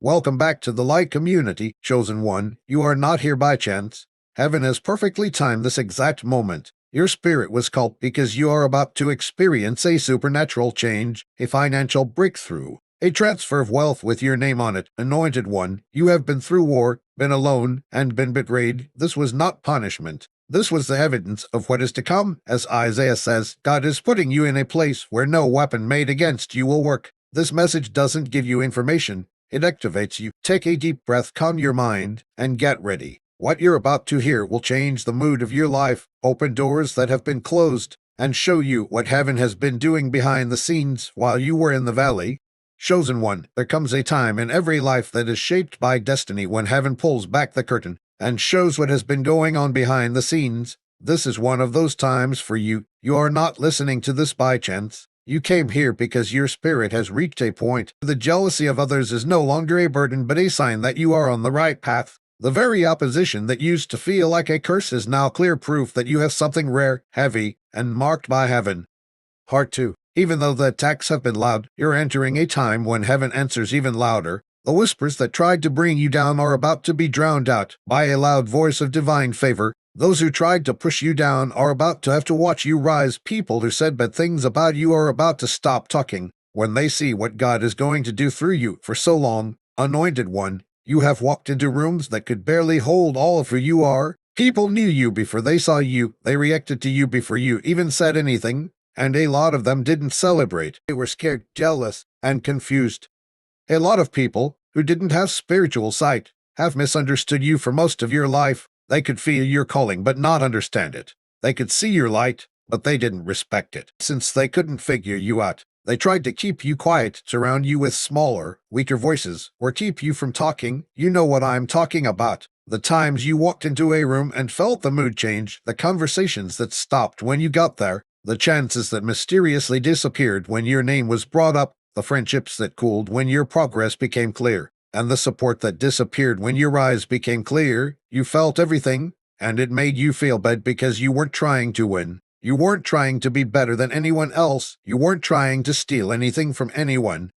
Welcome back to the light community, chosen one. You are not here by chance. Heaven has perfectly timed this exact moment. Your spirit was called because you are about to experience a supernatural change, a financial breakthrough, a transfer of wealth with your name on it. Anointed one, you have been through war, been alone, and been betrayed. This was not punishment. This was the evidence of what is to come. As Isaiah says, God is putting you in a place where no weapon made against you will work. This message doesn't give you information. It activates you. Take a deep breath, calm your mind, and get ready. What you're about to hear will change the mood of your life, open doors that have been closed, and show you what heaven has been doing behind the scenes while you were in the valley. Chosen one, there comes a time in every life that is shaped by destiny when heaven pulls back the curtain and shows what has been going on behind the scenes. This is one of those times for you. You are not listening to this by chance. You came here because your spirit has reached a point. The jealousy of others is no longer a burden but a sign that you are on the right path. The very opposition that used to feel like a curse is now clear proof that you have something rare, heavy, and marked by heaven. Part 2. Even though the attacks have been loud, you're entering a time when heaven answers even louder. The whispers that tried to bring you down are about to be drowned out by a loud voice of divine favor. Those who tried to push you down are about to have to watch you rise. People who said bad things about you are about to stop talking when they see what God is going to do through you. For so long, anointed one, you have walked into rooms that could barely hold all of who you are. People knew you before they saw you. They reacted to you before you even said anything, and a lot of them didn't celebrate. They were scared, jealous, and confused. A lot of people who didn't have spiritual sight have misunderstood you for most of your life. They could feel your calling but not understand it. They could see your light, but they didn't respect it. Since they couldn't figure you out, they tried to keep you quiet, surround you with smaller, weaker voices, or keep you from talking. You know what I'm talking about. The times you walked into a room and felt the mood change, the conversations that stopped when you got there, the chances that mysteriously disappeared when your name was brought up, the friendships that cooled when your progress became clear, and the support that disappeared when your eyes became clear. You felt everything, and it made you feel bad because you weren't trying to win. You weren't trying to be better than anyone else. You weren't trying to steal anything from anyone.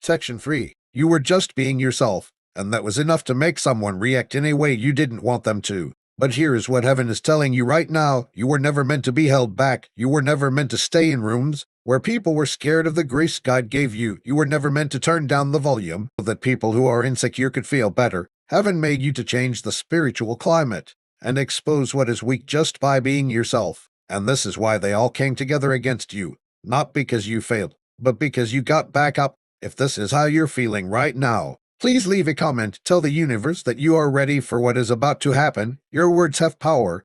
Section 3. You were just being yourself, and that was enough to make someone react in a way you didn't want them to. But here is what heaven is telling you right now. You were never meant to be held back. You were never meant to stay in rooms where people were scared of the grace God gave you. You were never meant to turn down the volume so that people who are insecure could feel better. Heaven made you to change the spiritual climate and expose what is weak just by being yourself. And this is why they all came together against you. Not because you failed, but because you got back up. If this is how you're feeling right now, please leave a comment. Tell the universe that you are ready for what is about to happen. Your words have power.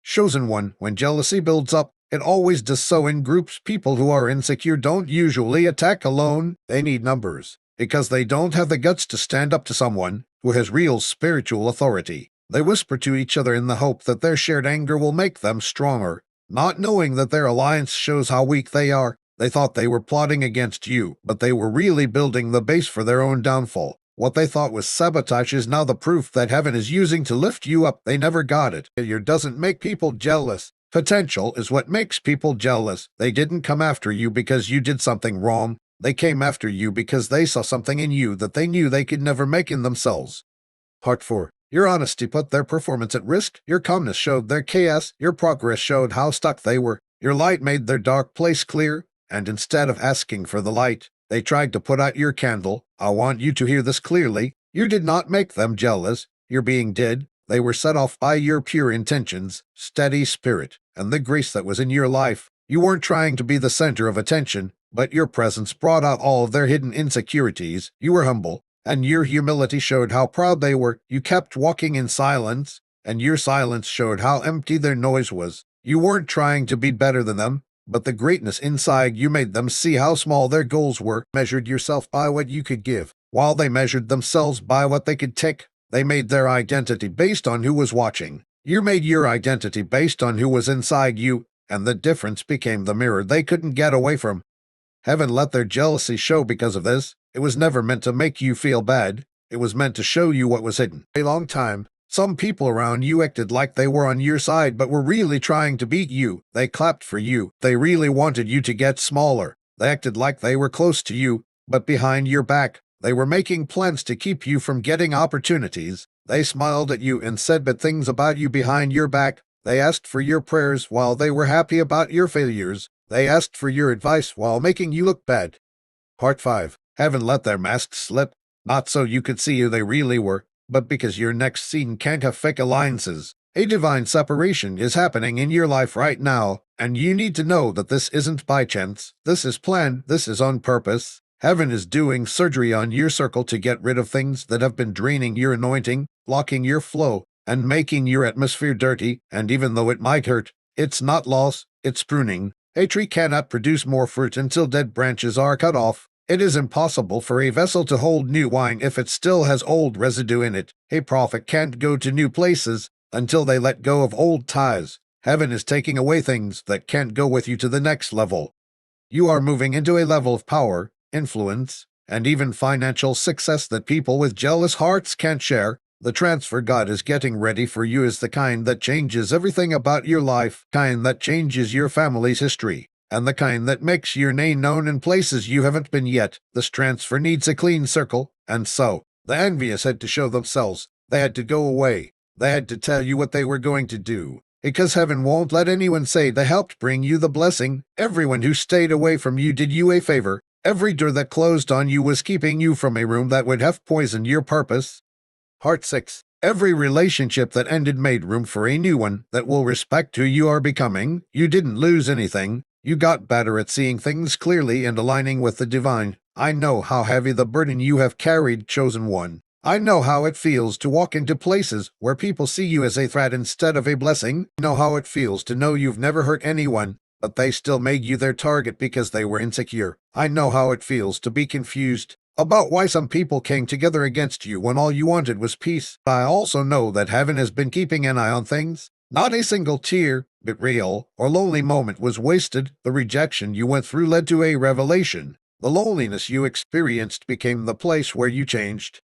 Chosen one, when jealousy builds up, it always does so in groups. People who are insecure don't usually attack alone. They need numbers, because they don't have the guts to stand up to someone who has real spiritual authority. They whisper to each other in the hope that their shared anger will make them stronger, not knowing that their alliance shows how weak they are. They thought they were plotting against you, but they were really building the base for their own downfall. What they thought was sabotage is now the proof that heaven is using to lift you up. They never got it. Failure doesn't make people jealous. Potential is what makes people jealous. They didn't come after you because you did something wrong. They came after you because they saw something in you that they knew they could never make in themselves. Part 4. Your honesty put their performance at risk. Your calmness showed their chaos. Your progress showed how stuck they were. Your light made their dark place clear. And instead of asking for the light, they tried to put out your candle. I want you to hear this clearly. You did not make them jealous. Your being did. They were set off by your pure intentions, steady spirit, and the grace that was in your life. You weren't trying to be the center of attention, but your presence brought out all of their hidden insecurities. You were humble, and your humility showed how proud they were. You kept walking in silence, and your silence showed how empty their noise was. You weren't trying to be better than them, but the greatness inside you made them see how small their goals were. Measured yourself by what you could give, while they measured themselves by what they could take. They made their identity based on who was watching. You made your identity based on who was inside you, and the difference became the mirror they couldn't get away from. Heaven let their jealousy show because of this. It was never meant to make you feel bad. It was meant to show you what was hidden. A long time, some people around you acted like they were on your side but were really trying to beat you. They clapped for you. They really wanted you to get smaller. They acted like they were close to you, but behind your back, They were making plans to keep you from getting opportunities. They smiled at you and said bad things about you behind your back. They asked for your prayers while they were happy about your failures. They asked for your advice while making you look bad. Part 5. Heaven let their masks slip, not so you could see who they really were, but because your next scene can't have fake alliances. A divine separation is happening in your life right now, and you need to know that this isn't by chance. This is planned. This is on purpose. Heaven is doing surgery on your circle to get rid of things that have been draining your anointing, blocking your flow, and making your atmosphere dirty, and even though it might hurt, it's not loss, it's pruning. A tree cannot produce more fruit until dead branches are cut off. It is impossible for a vessel to hold new wine if it still has old residue in it. A prophet can't go to new places until they let go of old ties. Heaven is taking away things that can't go with you to the next level. You are moving into a level of power, influence, and even financial success that people with jealous hearts can't share. The transfer God is getting ready for you is the kind that changes everything about your life, kind that changes your family's history, and the kind that makes your name known in places you haven't been yet. This transfer needs a clean circle, and so the envious had to show themselves. They had to go away. They had to tell you what they were going to do, because heaven won't let anyone say they helped bring you the blessing. Everyone who stayed away from you did you a favor. Every door that closed on you was keeping you from a room that would have poisoned your purpose. Part 6. Every relationship that ended made room for a new one that will respect who you are becoming. You didn't lose anything. You got better at seeing things clearly and aligning with the divine. I know how heavy the burden you have carried, chosen one. I know how it feels to walk into places where people see you as a threat instead of a blessing. I know how it feels to know you've never hurt anyone, but they still made you their target because they were insecure. I know how it feels to be confused about why some people came together against you when all you wanted was peace. I also know that heaven has been keeping an eye on things. Not a single tear, betrayal, or lonely moment was wasted. The rejection you went through led to a revelation. The loneliness you experienced became the place where you changed.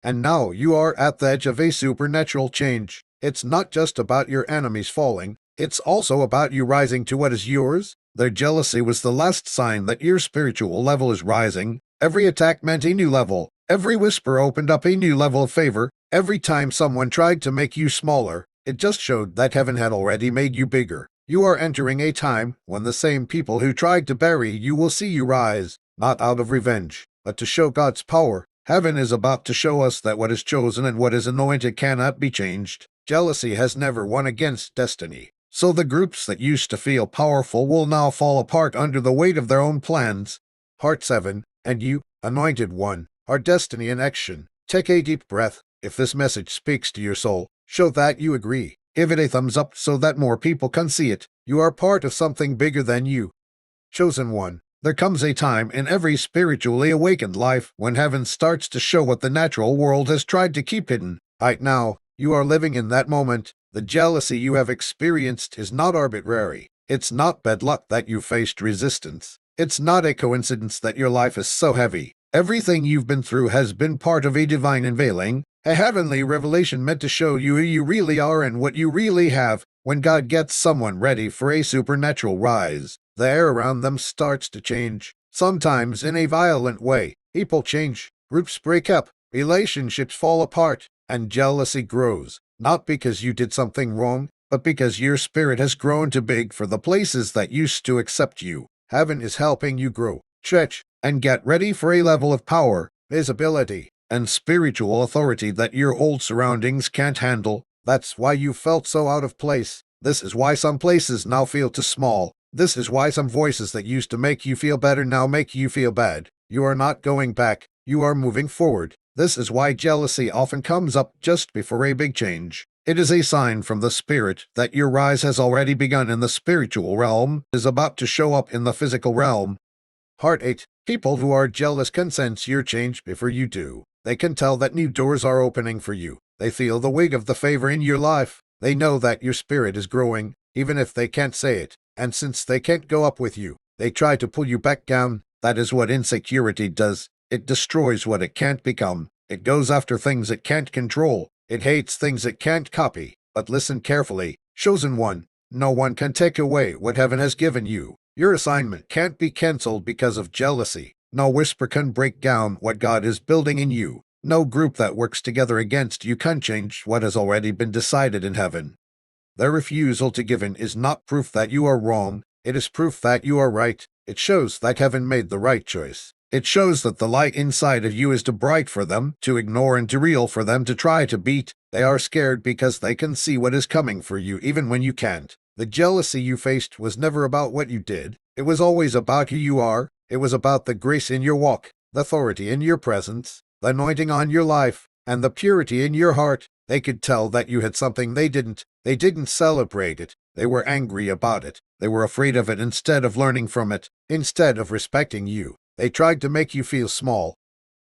And now you are at the edge of a supernatural change. It's not just about your enemies falling. It's also about you rising to what is yours. Their jealousy was the last sign that your spiritual level is rising. Every attack meant a new level. Every whisper opened up a new level of favor. Every time someone tried to make you smaller, it just showed that heaven had already made you bigger. You are entering a time when the same people who tried to bury you will see you rise, not out of revenge, but to show God's power. Heaven is about to show us that what is chosen and what is anointed cannot be changed. Jealousy has never won against destiny. So the groups that used to feel powerful will now fall apart under the weight of their own plans. Part 7. And you, anointed one, are destiny in action. Take a deep breath. If this message speaks to your soul, show that you agree. Give it a thumbs up so that more people can see it. You are part of something bigger than you. Chosen one. There comes a time in every spiritually awakened life when heaven starts to show what the natural world has tried to keep hidden. Right now, you are living in that moment. The jealousy you have experienced is not arbitrary. It's not bad luck that you faced resistance. It's not a coincidence that your life is so heavy. Everything you've been through has been part of a divine unveiling, a heavenly revelation meant to show you who you really are and what you really have. When God gets someone ready for a supernatural rise, the air around them starts to change, sometimes in a violent way. People change, groups break up, relationships fall apart, and jealousy grows, not because you did something wrong, but because your spirit has grown too big for the places that used to accept you. Heaven is helping you grow, stretch, and get ready for a level of power, visibility, and spiritual authority that your old surroundings can't handle. That's why you felt so out of place. This is why some places now feel too small. This is why some voices that used to make you feel better now make you feel bad. You are not going back. You are moving forward. This is why jealousy often comes up just before a big change. It is a sign from the Spirit that your rise has already begun in the spiritual realm, is about to show up in the physical realm. Part 8. People who are jealous can sense your change before you do. They can tell that new doors are opening for you. They feel the weight of the favor in your life. They know that your spirit is growing, even if they can't say it. And since they can't go up with you, they try to pull you back down. That is what insecurity does. It destroys what it can't become. It goes after things it can't control. It hates things it can't copy. But listen carefully. Chosen one, no one can take away what heaven has given you. Your assignment can't be cancelled because of jealousy. No whisper can break down what God is building in you. No group that works together against you can change what has already been decided in heaven. Their refusal to give in is not proof that you are wrong. It is proof that you are right. It shows that heaven made the right choice. It shows that the light inside of you is too bright for them to ignore and too real for them to try to beat. They are scared because they can see what is coming for you even when you can't. The jealousy you faced was never about what you did. It was always about who you are. It was about the grace in your walk, the authority in your presence, the anointing on your life, and the purity in your heart. They could tell that you had something they didn't. They didn't celebrate it. They were angry about it. They were afraid of it instead of learning from it, instead of respecting you. They tried to make you feel small.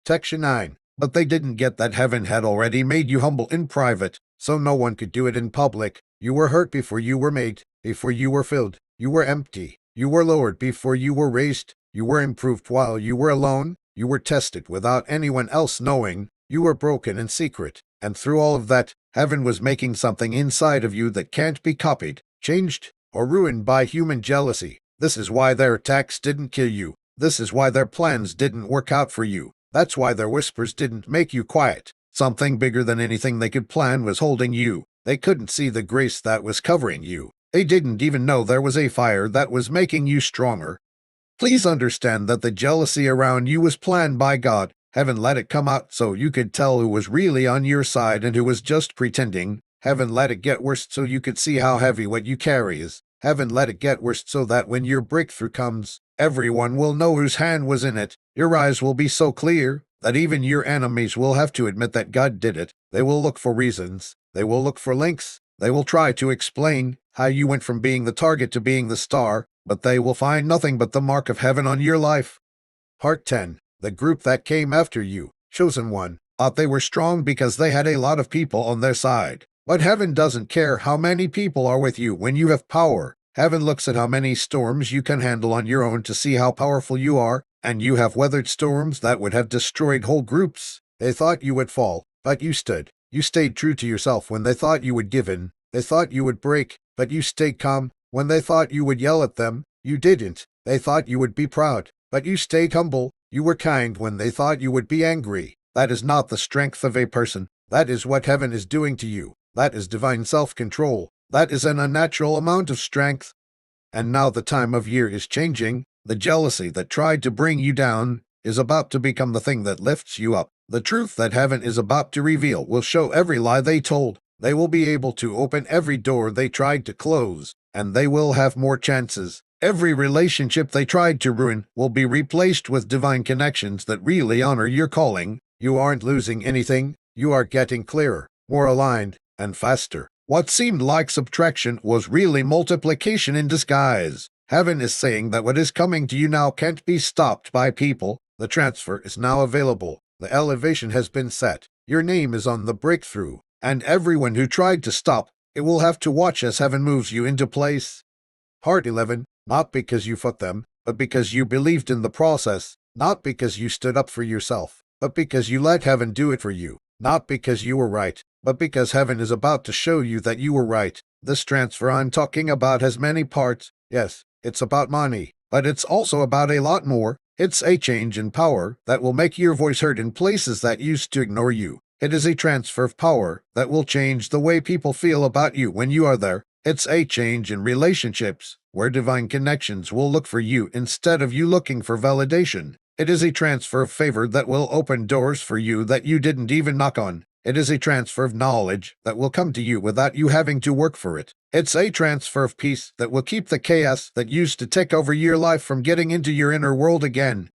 Section 9. But they didn't get that heaven had already made you humble in private, so no one could do it in public. You were hurt before you were made, before you were filled. You were empty. You were lowered before you were raised. You were improved while you were alone. You were tested without anyone else knowing. You were broken in secret. And through all of that, heaven was making something inside of you that can't be copied, changed, or ruined by human jealousy. This is why their attacks didn't kill you. This is why their plans didn't work out for you. That's why their whispers didn't make you quiet. Something bigger than anything they could plan was holding you. They couldn't see the grace that was covering you. They didn't even know there was a fire that was making you stronger. Please understand that the jealousy around you was planned by God. Heaven let it come out so you could tell who was really on your side and who was just pretending. Heaven let it get worse so you could see how heavy what you carry is. Heaven let it get worse so that when your breakthrough comes, everyone will know whose hand was in it. Your eyes will be so clear that even your enemies will have to admit that God did it. They will look for reasons. They will look for links. They will try to explain how you went from being the target to being the star, but they will find nothing but the mark of heaven on your life. Part 10. The group that came after you, chosen one, thought they were strong because they had a lot of people on their side. But heaven doesn't care how many people are with you when you have power. Heaven looks at how many storms you can handle on your own to see how powerful you are, and you have weathered storms that would have destroyed whole groups. They thought you would fall, but you stood. You stayed true to yourself when they thought you would give in. They thought you would break, but you stayed calm. When they thought you would yell at them, you didn't. They thought you would be proud, but you stayed humble. You were kind when they thought you would be angry. That is not the strength of a person. That is what heaven is doing to you. That is divine self-control. That is an unnatural amount of strength. And now the time of year is changing. The jealousy that tried to bring you down is about to become the thing that lifts you up. The truth that heaven is about to reveal will show every lie they told. They will be able to open every door they tried to close, and they will have more chances. Every relationship they tried to ruin will be replaced with divine connections that really honor your calling. You aren't losing anything. You are getting clearer, more aligned, and faster. What seemed like subtraction was really multiplication in disguise. Heaven is saying that what is coming to you now can't be stopped by people. The transfer is now available. The elevation has been set. Your name is on the breakthrough. And everyone who tried to stop, it will have to watch as heaven moves you into place. Part 11. Not because you fought them, but because you believed in the process. Not because you stood up for yourself, but because you let heaven do it for you. Not because you were right, but because heaven is about to show you that you were right. This transfer I'm talking about has many parts. Yes, it's about money, but it's also about a lot more. It's a change in power that will make your voice heard in places that used to ignore you. It is a transfer of power that will change the way people feel about you when you are there. It's a change in relationships where divine connections will look for you instead of you looking for validation. It is a transfer of favor that will open doors for you that you didn't even knock on. It is a transfer of knowledge that will come to you without you having to work for it. It's a transfer of peace that will keep the chaos that used to take over your life from getting into your inner world again.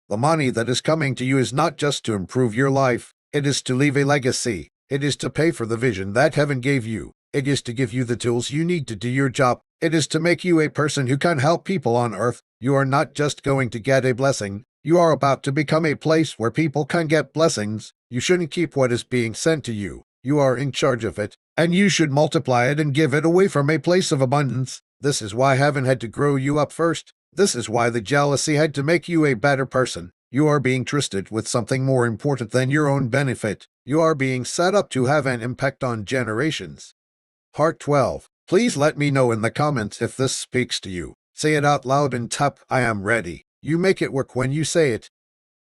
The money that is coming to you is not just to improve your life. It is to leave a legacy. It is to pay for the vision that heaven gave you. It is to give you the tools you need to do your job. It is to make you a person who can help people on earth. You are not just going to get a blessing. You are about to become a place where people can get blessings. You shouldn't keep what is being sent to you. You are in charge of it, and you should multiply it and give it away from a place of abundance. This is why heaven had to grow you up first. This is why the jealousy had to make you a better person. You are being trusted with something more important than your own benefit. You are being set up to have an impact on generations. Part 12. Please let me know in the comments if this speaks to you. Say it out loud and tap I am ready. You make it work when you say it.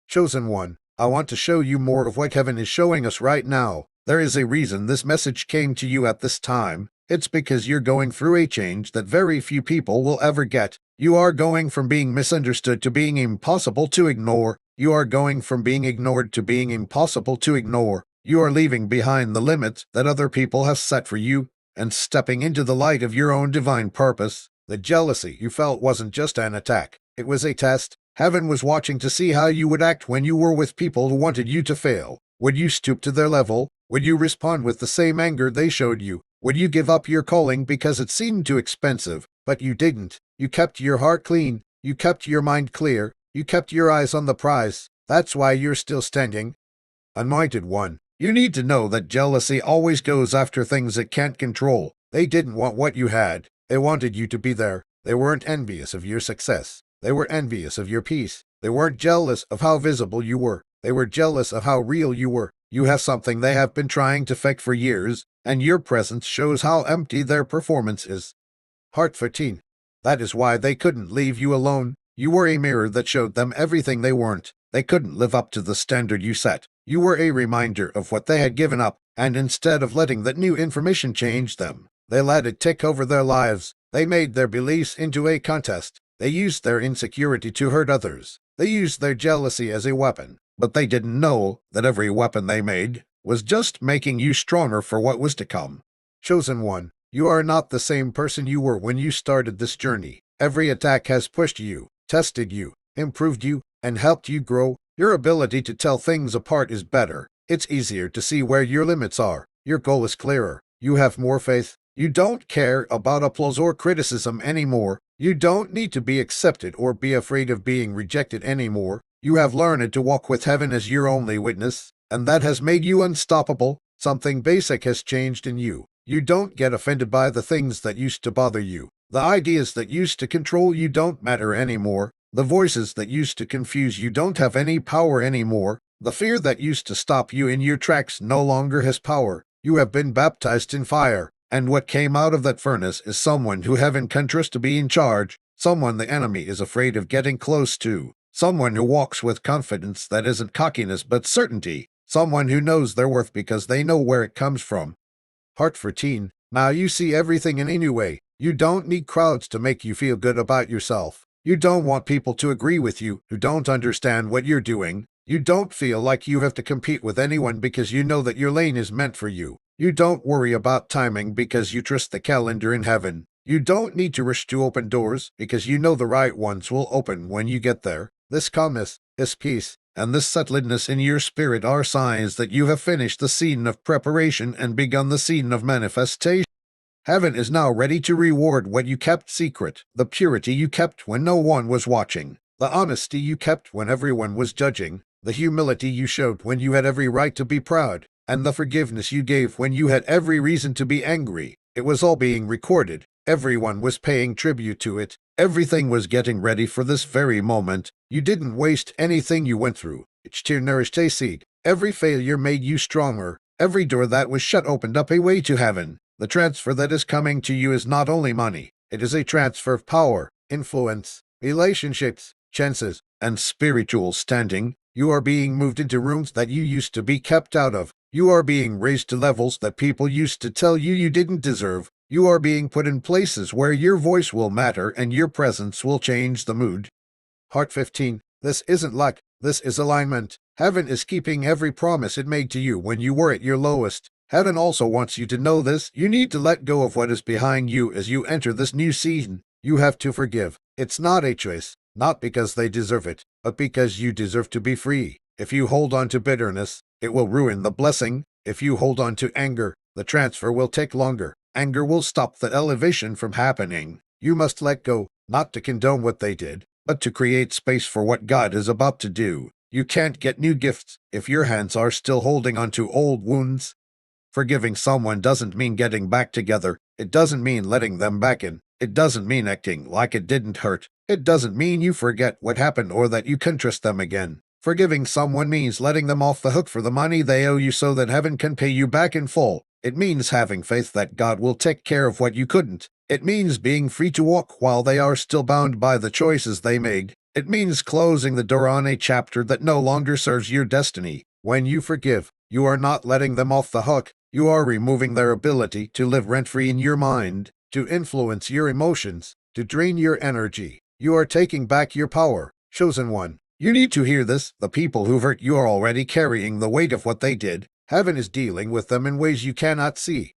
Chosen One, I want to show you more of what heaven is showing us right now. There is a reason this message came to you at this time. It's because you're going through a change that very few people will ever get. You are going from being misunderstood to being impossible to ignore. You are going from being ignored to being impossible to ignore. You are leaving behind the limits that other people have set for you and stepping into the light of your own divine purpose. The jealousy you felt wasn't just an attack. It was a test. Heaven was watching to see how you would act when you were with people who wanted you to fail. Would you stoop to their level? Would you respond with the same anger they showed you? Would you give up your calling because it seemed too expensive? But you didn't. You kept your heart clean. You kept your mind clear. You kept your eyes on the prize. That's why you're still standing. Anointed One, you need to know that jealousy always goes after things it can't control. They didn't want what you had. They wanted you to be there. They weren't envious of your success. They were envious of your peace. They weren't jealous of how visible you were. They were jealous of how real you were. You have something they have been trying to fake for years, and your presence shows how empty their performance is. Heart 14. That is why they couldn't leave you alone. You were a mirror that showed them everything they weren't. They couldn't live up to the standard you set. You were a reminder of what they had given up, and instead of letting that new information change them, they let it take over their lives. They made their beliefs into a contest. They used their insecurity to hurt others. They used their jealousy as a weapon, but they didn't know that every weapon they made was just making you stronger for what was to come. Chosen One, you are not the same person you were when you started this journey. Every attack has pushed you, tested you, improved you, and helped you grow. Your ability to tell things apart is better. It's easier to see where your limits are. Your goal is clearer. You have more faith. You don't care about applause or criticism anymore. You don't need to be accepted or be afraid of being rejected anymore. You have learned to walk with heaven as your only witness, and that has made you unstoppable. Something basic has changed in you. You don't get offended by the things that used to bother you. The ideas that used to control you don't matter anymore. The voices that used to confuse you don't have any power anymore. The fear that used to stop you in your tracks no longer has power. You have been baptized in fire. And what came out of that furnace is someone who heaven can trust to be in charge, someone the enemy is afraid of getting close to, someone who walks with confidence that isn't cockiness but certainty, someone who knows their worth because they know where it comes from. Heart 14. Now you see everything in a new way. You don't need crowds to make you feel good about yourself. You don't want people to agree with you who don't understand what you're doing. You don't feel like you have to compete with anyone because you know that your lane is meant for you. You don't worry about timing because you trust the calendar in heaven. You don't need to rush to open doors because you know the right ones will open when you get there. This calmness, this peace, and this settledness in your spirit are signs that you have finished the season of preparation and begun the season of manifestation. Heaven is now ready to reward what you kept secret, the purity you kept when no one was watching, the honesty you kept when everyone was judging, the humility you showed when you had every right to be proud, and the forgiveness you gave when you had every reason to be angry. It was all being recorded. Everyone was paying tribute to it. Everything was getting ready for this very moment. You didn't waste anything you went through. Each tear nourished a seed. Every failure made you stronger. Every door that was shut opened up a way to heaven. The transfer that is coming to you is not only money. It is a transfer of power, influence, relationships, chances, and spiritual standing. You are being moved into rooms that you used to be kept out of. You are being raised to levels that people used to tell you you didn't deserve. You are being put in places where your voice will matter and your presence will change the mood. Heart 15. This isn't luck. This is alignment. Heaven is keeping every promise it made to you when you were at your lowest. Heaven also wants you to know this. You need to let go of what is behind you as you enter this new season. You have to forgive. It's not a choice, not because they deserve it, but because you deserve to be free. If you hold on to bitterness, it will ruin the blessing. If you hold on to anger, the transfer will take longer. Anger will stop the elevation from happening. You must let go, not to condone what they did, but to create space for what God is about to do. You can't get new gifts if your hands are still holding onto old wounds. Forgiving someone doesn't mean getting back together. It doesn't mean letting them back in. It doesn't mean acting like it didn't hurt. It doesn't mean you forget what happened or that you can trust them again. Forgiving someone means letting them off the hook for the money they owe you so that heaven can pay you back in full. It means having faith that God will take care of what you couldn't. It means being free to walk while they are still bound by the choices they made. It means closing the door on a chapter that no longer serves your destiny. When you forgive, you are not letting them off the hook. You are removing their ability to live rent-free in your mind, to influence your emotions, to drain your energy. You are taking back your power. Chosen one, you need to hear this. The people who've hurt you are already carrying the weight of what they did. Heaven is dealing with them in ways you cannot see.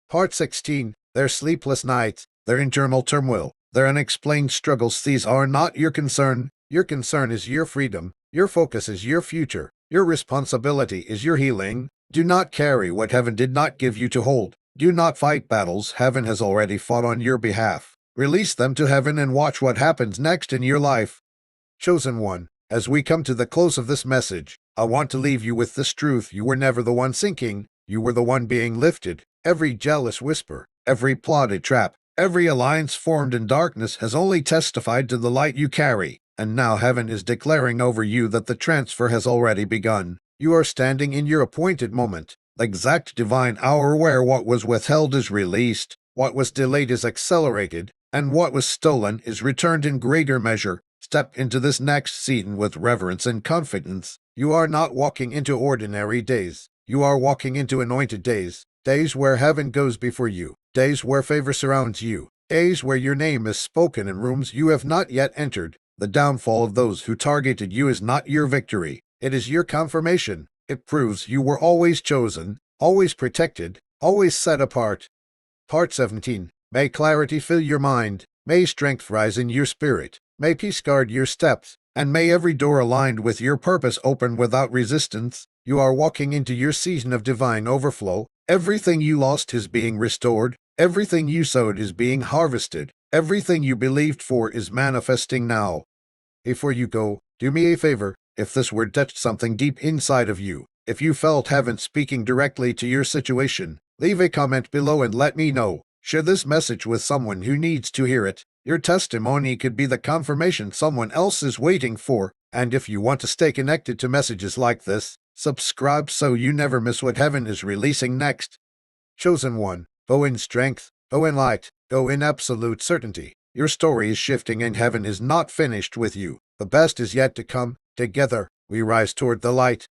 Part 16. Their sleepless nights, their internal turmoil, their unexplained struggles, these are not your concern. Your concern is your freedom. Your focus is your future. Your responsibility is your healing. Do not carry what heaven did not give you to hold. Do not fight battles heaven has already fought on your behalf. Release them to heaven and watch what happens next in your life. Chosen one, as we come to the close of this message, I want to leave you with this truth. You were never the one sinking. You were the one being lifted. Every jealous whisper, every plotted trap, every alliance formed in darkness has only testified to the light you carry. And now heaven is declaring over you that the transfer has already begun. You are standing in your appointed moment, the exact divine hour where what was withheld is released, what was delayed is accelerated, and what was stolen is returned in greater measure. Step into this next season with reverence and confidence. You are not walking into ordinary days. You are walking into anointed days. Days where heaven goes before you. Days where favor surrounds you. Days where your name is spoken in rooms you have not yet entered. The downfall of those who targeted you is not your victory. It is your confirmation. It proves you were always chosen, always protected, always set apart. Part 17. May clarity fill your mind. May strength rise in your spirit. May peace guard your steps. And may every door aligned with your purpose open without resistance. You are walking into your season of divine overflow. Everything you lost is being restored. Everything you sowed is being harvested. Everything you believed for is manifesting now. Before you go, do me a favor. If this word touched something deep inside of you, if you felt heaven speaking directly to your situation, leave a comment below and let me know. Share this message with someone who needs to hear it. Your testimony could be the confirmation someone else is waiting for. And if you want to stay connected to messages like this, subscribe so you never miss what heaven is releasing next. Chosen one, go in strength, go in light, go in absolute certainty. Your story is shifting and heaven is not finished with you. The best is yet to come. Together, we rise toward the light.